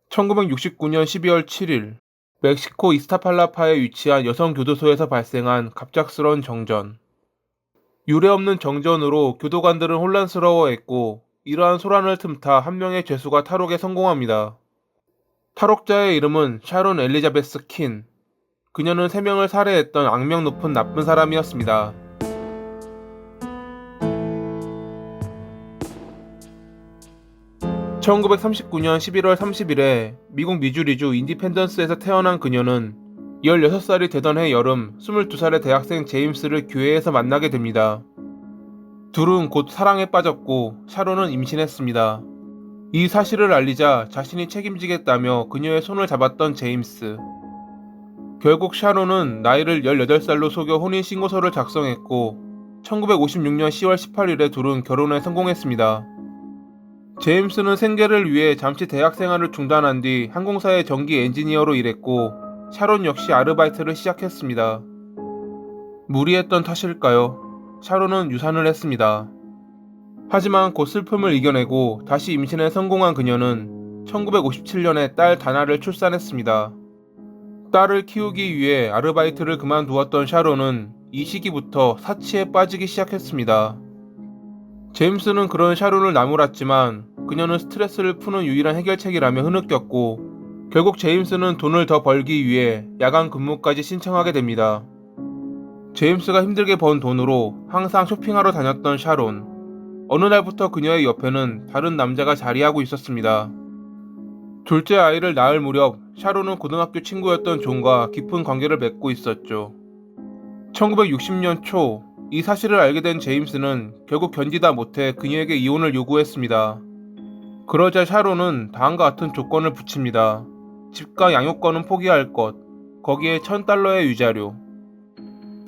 1969년 12월 7일 멕시코 이스타팔라파에 위치한 여성 교도소에서 발생한 갑작스런 정전. 유례없는 정전으로 교도관들은 혼란스러워했고, 이러한 소란을 틈타 한 명의 죄수가 탈옥에 성공합니다. 탈옥자의 이름은 샤론 엘리자베스 킨. 그녀는 3명을 살해했던 악명 높은 나쁜 사람이었습니다. 1939년 11월 30일에 미국 미주리주 인디펜던스에서 태어난 그녀는 16살이 되던 해 여름 22살의 대학생 제임스를 교회에서 만나게 됩니다. 둘은 곧 사랑에 빠졌고 샤론은 임신했습니다. 이 사실을 알리자 자신이 책임지겠다며 그녀의 손을 잡았던 제임스. 결국 샤론은 나이를 18살로 속여 혼인신고서를 작성했고 1956년 10월 18일에 둘은 결혼에 성공했습니다. 제임스는 생계를 위해 잠시 대학 생활을 중단한 뒤 항공사의 전기 엔지니어로 일했고 샤론 역시 아르바이트를 시작했습니다. 무리했던 탓일까요? 샤론은 유산을 했습니다. 하지만 곧 슬픔을 이겨내고 다시 임신에 성공한 그녀는 1957년에 딸 다나를 출산했습니다. 딸을 키우기 위해 아르바이트를 그만두었던 샤론은 이 시기부터 사치에 빠지기 시작했습니다. 제임스는 그런 샤론을 나무랐지만 그녀는 스트레스를 푸는 유일한 해결책이라며 흐느꼈고 결국 제임스는 돈을 더 벌기 위해 야간 근무까지 신청하게 됩니다. 제임스가 힘들게 번 돈으로 항상 쇼핑하러 다녔던 샤론. 어느 날부터 그녀의 옆에는 다른 남자가 자리하고 있었습니다. 둘째 아이를 낳을 무렵 샤론은 고등학교 친구였던 존과 깊은 관계를 맺고 있었죠. 1960년 초 이 사실을 알게 된 제임스는 결국 견디다 못해 그녀에게 이혼을 요구했습니다. 그러자 샤론은 다음과 같은 조건을 붙입니다. 집과 양육권은 포기할 것, 거기에 $1000의 위자료.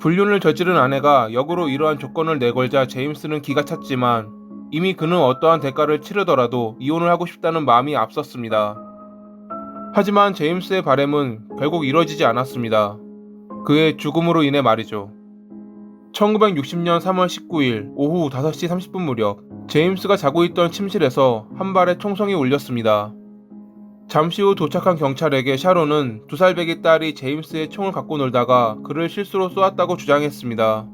불륜을 저지른 아내가 역으로 이러한 조건을 내걸자 제임스는 기가 찼지만 이미 그는 어떠한 대가를 치르더라도 이혼을 하고 싶다는 마음이 앞섰습니다. 하지만 제임스의 바램은 결국 이뤄지지 않았습니다. 그의 죽음으로 인해 말이죠. 1960년 3월 19일 오후 5시 30분 무렵 제임스가 자고 있던 침실에서 한 발의 총성이 울렸습니다. 잠시 후 도착한 경찰에게 샤론은 2살배기 딸이 제임스의 총을 갖고 놀다가 그를 실수로 쏘았다고 주장했습니다.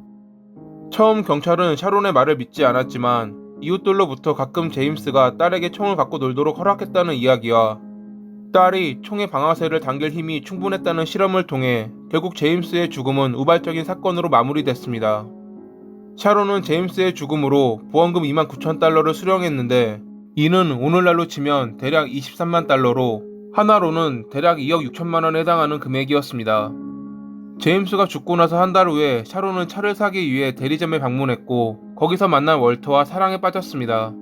처음 경찰은 샤론의 말을 믿지 않았지만 이웃들로부터 가끔 제임스가 딸에게 총을 갖고 놀도록 허락했다는 이야기와 딸이 총의 방아쇠를 당길 힘이 충분했다는 실험을 통해 결국 제임스의 죽음은 우발적인 사건으로 마무리됐습니다. 샤론은 제임스의 죽음으로 보험금 29,000달러를 수령했는데 이는 오늘날로 치면 대략 23만 달러로 하나로는 대략 2억 6천만 원에 해당하는 금액이었습니다. 제임스가 죽고 나서 한 달 후에 샤론은 차를 사기 위해 대리점에 방문했고 거기서 만난 월터와 사랑에 빠졌습니다.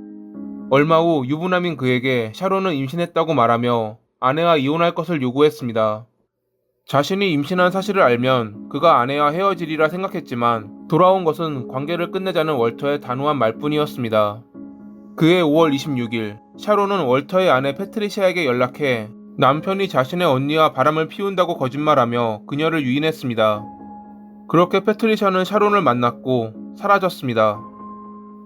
얼마 후 유부남인 그에게 샤론은 임신했다고 말하며 아내와 이혼할 것을 요구했습니다. 자신이 임신한 사실을 알면 그가 아내와 헤어지리라 생각했지만 돌아온 것은 관계를 끝내자는 월터의 단호한 말뿐이었습니다. 그해 5월 26일 샤론은 월터의 아내 패트리시아에게 연락해 남편이 자신의 언니와 바람을 피운다고 거짓말하며 그녀를 유인했습니다. 그렇게 패트리샤는 샤론을 만났고 사라졌습니다.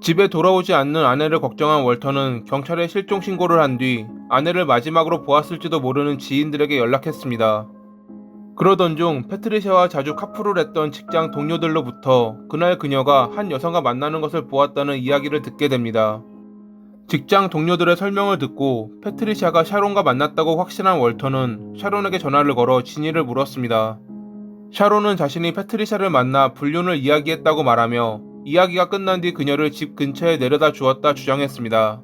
집에 돌아오지 않는 아내를 걱정한 월터는 경찰에 실종 신고를 한 뒤 아내를 마지막으로 보았을지도 모르는 지인들에게 연락했습니다. 그러던 중 패트리샤와 자주 카풀을 했던 직장 동료들로부터 그날 그녀가 한 여성과 만나는 것을 보았다는 이야기를 듣게 됩니다. 직장 동료들의 설명을 듣고 패트리샤가 샤론과 만났다고 확신한 월터는 샤론에게 전화를 걸어 진위를 물었습니다. 샤론은 자신이 패트리샤를 만나 불륜을 이야기했다고 말하며 이야기가 끝난 뒤 그녀를 집 근처에 내려다 주었다 주장했습니다.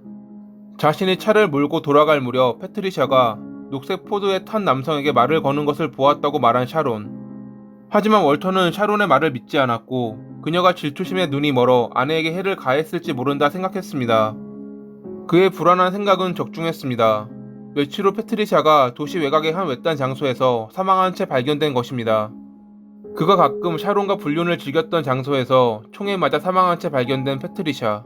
자신이 차를 몰고 돌아갈 무렵 패트리샤가 녹색 포드에 탄 남성에게 말을 거는 것을 보았다고 말한 샤론. 하지만 월터는 샤론의 말을 믿지 않았고 그녀가 질투심에 눈이 멀어 아내에게 해를 가했을지 모른다 생각했습니다. 그의 불안한 생각은 적중했습니다. 며칠 후 패트리샤가 도시 외곽의 한 외딴 장소에서 사망한 채 발견된 것입니다. 그가 가끔 샤론과 불륜을 즐겼던 장소에서 총에 맞아 사망한 채 발견된 패트리샤.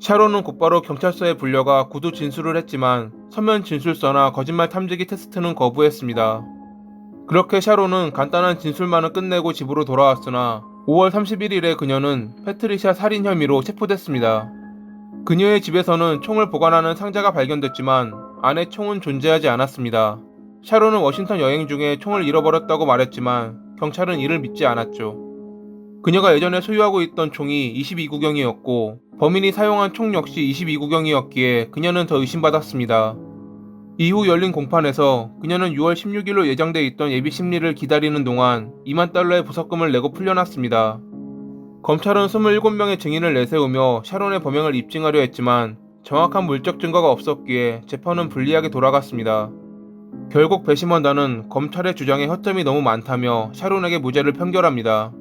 샤론은 곧바로 경찰서에 불려가 구두 진술을 했지만 서면 진술서나 거짓말 탐지기 테스트는 거부했습니다. 그렇게 샤론은 간단한 진술만은 끝내고 집으로 돌아왔으나 5월 31일에 그녀는 패트리샤 살인 혐의로 체포됐습니다. 그녀의 집에서는 총을 보관하는 상자가 발견됐지만 안에 총은 존재하지 않았습니다. 샤론은 워싱턴 여행 중에 총을 잃어버렸다고 말했지만 경찰은 이를 믿지 않았죠. 그녀가 예전에 소유하고 있던 총이 22구경이었고 범인이 사용한 총 역시 22구경이었기에 그녀는 더 의심받았습니다. 이후 열린 공판에서 그녀는 6월 16일로 예정돼 있던 예비 심리를 기다리는 동안 2만 달러의 보석금을 내고 풀려났습니다. 검찰은 27명의 증인을 내세우며 샤론의 범행을 입증하려 했지만 정확한 물적 증거가 없었기에 재판은 불리하게 돌아갔습니다. 결국 배심원단은 검찰의 주장에 허점이 너무 많다며 샤론에게 무죄를 판결합니다.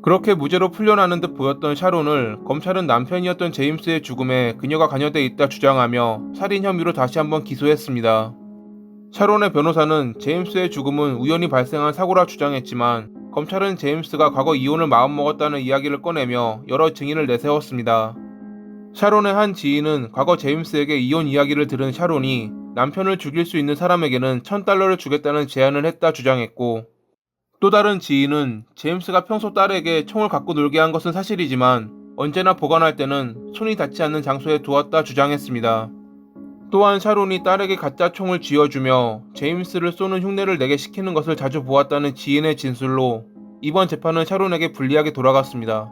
그렇게 무죄로 풀려나는 듯 보였던 샤론을 검찰은 남편이었던 제임스의 죽음에 그녀가 관여돼 있다 주장하며 살인 혐의로 다시 한번 기소했습니다. 샤론의 변호사는 제임스의 죽음은 우연히 발생한 사고라 주장했지만 검찰은 제임스가 과거 이혼을 마음먹었다는 이야기를 꺼내며 여러 증인을 내세웠습니다. 샤론의 한 지인은 과거 제임스에게 이혼 이야기를 들은 샤론이 남편을 죽일 수 있는 사람에게는 $1000를 주겠다는 제안을 했다 주장했고, 또 다른 지인은 제임스가 평소 딸에게 총을 갖고 놀게 한 것은 사실이지만 언제나 보관할 때는 손이 닿지 않는 장소에 두었다 주장했습니다. 또한 샤론이 딸에게 가짜 총을 쥐어주며 제임스를 쏘는 흉내를 내게 시키는 것을 자주 보았다는 지인의 진술로 이번 재판은 샤론에게 불리하게 돌아갔습니다.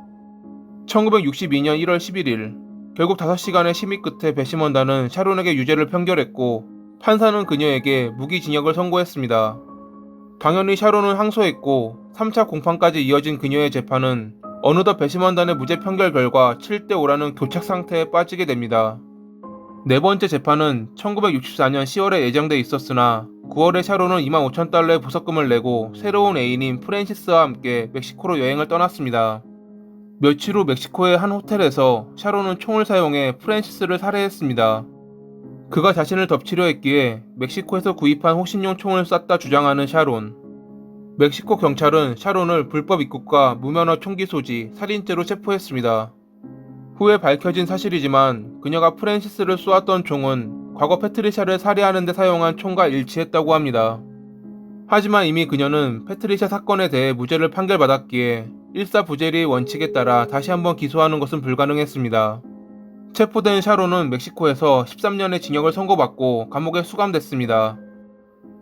1962년 1월 11일 결국 5시간의 심의 끝에 배심원단은 샤론에게 유죄를 판결했고 판사는 그녀에게 무기징역을 선고했습니다. 당연히 샤론은 항소했고 3차 공판까지 이어진 그녀의 재판은 어느덧 배심원단의 무죄 판결 결과 7대5라는 교착 상태에 빠지게 됩니다. 네 번째 재판은 1964년 10월에 예정돼 있었으나 9월에 샤론은 25,000달러의 보석금을 내고 새로운 애인인 프랜시스와 함께 멕시코로 여행을 떠났습니다. 며칠 후 멕시코의 한 호텔에서 샤론은 총을 사용해 프랜시스를 살해했습니다. 그가 자신을 덮치려 했기에 멕시코에서 구입한 호신용 총을 쐈다 주장하는 샤론. 멕시코 경찰은 샤론을 불법 입국과 무면허 총기 소지, 살인죄로 체포했습니다. 후에 밝혀진 사실이지만 그녀가 프랜시스를 쏘았던 총은 과거 패트리샤를 살해하는 데 사용한 총과 일치했다고 합니다. 하지만 이미 그녀는 패트리샤 사건에 대해 무죄를 판결받았기에 일사부재리의 원칙에 따라 다시 한번 기소하는 것은 불가능했습니다. 체포된 샤론은 멕시코에서 13년의 징역을 선고받고 감옥에 수감됐습니다.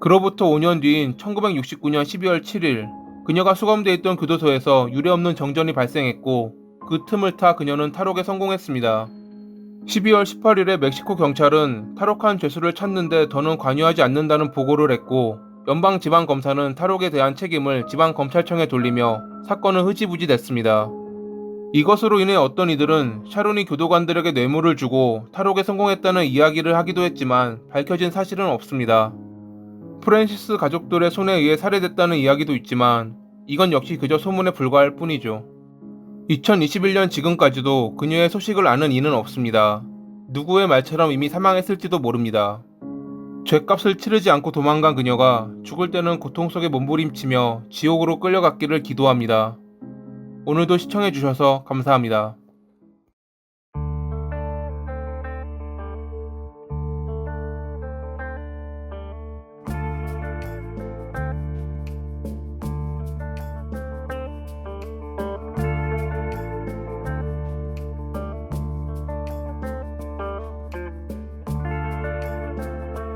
그로부터 5년 뒤인 1969년 12월 7일 그녀가 수감돼 있던 교도소에서 유례없는 정전이 발생했고 그 틈을 타 그녀는 탈옥에 성공했습니다. 12월 18일에 멕시코 경찰은 탈옥한 죄수를 찾는데 더는 관여하지 않는다는 보고를 했고 연방지방검사는 탈옥에 대한 책임을 지방검찰청에 돌리며 사건은 흐지부지 됐습니다. 이것으로 인해 어떤 이들은 샤론이 교도관들에게 뇌물을 주고 탈옥에 성공했다는 이야기를 하기도 했지만 밝혀진 사실은 없습니다. 프랜시스 가족들의 손에 의해 살해됐다는 이야기도 있지만 이건 역시 그저 소문에 불과할 뿐이죠. 2021년 지금까지도 그녀의 소식을 아는 이는 없습니다. 누구의 말처럼 이미 사망했을지도 모릅니다. 죗값을 치르지 않고 도망간 그녀가 죽을 때는 고통 속에 몸부림치며 지옥으로 끌려갔기를 기도합니다. 오늘도 시청해주셔서 감사합니다.